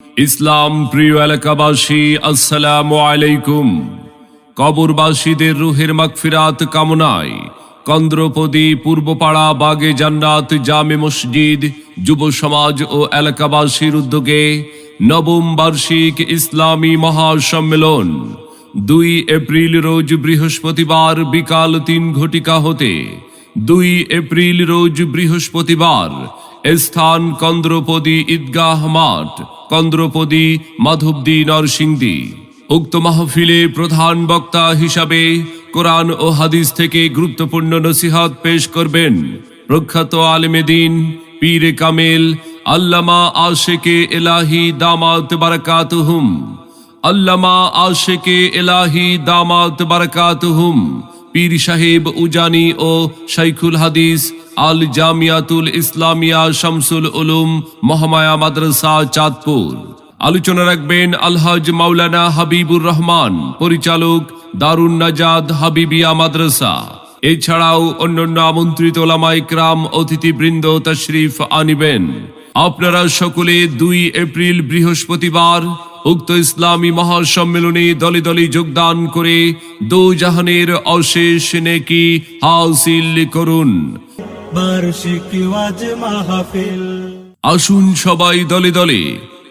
ইসলাম প্রিয় এলাকাবাসী, আসসালামু আলাইকুম। কবরবাসীদের রুহের মাগফিরাত কামনায় কন্দ্রপদী পূর্বপাড়া বাগে জান্নাত জামে মসজিদ যুব সমাজ ও এলাকাবাসীর উদ্যোগে নবম বার্ষিক ইসলামী মহাসম্মেলন 2 এপ্রিল রোজ বৃহস্পতিবার বিকাল 3 ঘটিকা হতে 2 এপ্রিল রোজ বৃহস্পতিবার স্থান কন্দ্রপদী ঈদগাহ মাঠ, কন্দ্রপদী মাধবদী নরসিংদী। উক্ত মাহফিলে প্রধান বক্তা হিসাবে কোরআন ও হাদিস থেকে গুরুত্বপূর্ণ নসিহত পেশ করবেন প্রখ্যাত আলেমে দ্বীন পীরে কামেল আল্লামা আশেকে এলাহি দামাত বারাকাতুহুম, আল্লামা আশেকে এলাহি দামাত বারাকাতুহুম পীর সাহেব উজানি ও শাইখুল হাদিস আল জামিয়াতুল ইসলামিয়া শামসুল উলুম মহামায়া মাদ্রাসা চাঁদপুর। আলোচনা রাখবেন আলহাজ মাওলানা হাবিবুর রহমান, পরিচালক দারুন নাজাদ হাবিবিয়া মাদ্রাসা। এছাড়াও অন্যান্য আমন্ত্রিত ওলামা ইকরাম অতিথিবৃন্দ তশরিফ আনিবেন। আপনারা সকলে 2 এপ্রিল বৃহস্পতিবার উক্ত ইসলামী মহাসম্মেলনে দলে দলে যোগদান করে দোজাহানের অশেষ নেকি হাসিল করুন। আসুন সবাই দলে দলে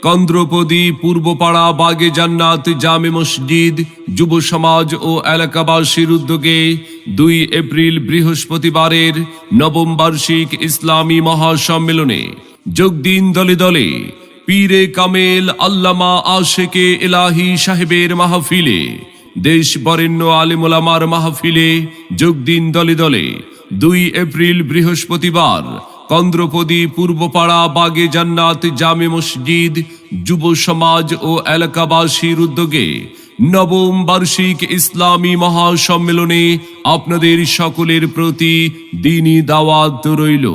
কন্দ্রপদী পূর্বপাড়া বাগে জান্নাত জামে মসজিদ যুব সমাজ ও এলাকাবাসীর উদ্যোগে 2 এপ্রিল বৃহস্পতিবারের নবম বার্ষিক ইসলামী মহাসম্মেলনে যোগ দিন দলে দলে। পীরে কামেল আল্লামা আশেকে এলাহি সাহেবের মাহফিলে, দেশ বরেণ্য আলেম ওলামার মাহফিলে যোগ দিন দলে দলে। 2 এপ্রিল বৃহস্পতিবার কন্দ্রপদী পূর্বপাড়া বাগে জান্নাত জামে মসজিদ যুব সমাজ ও এলাকাবাসীর উদ্যোগে নবম বার্ষিক ইসলামী মহাসম্মেলনে আপনাদের সকলের প্রতি দ্বীনী দাওয়াত রইল।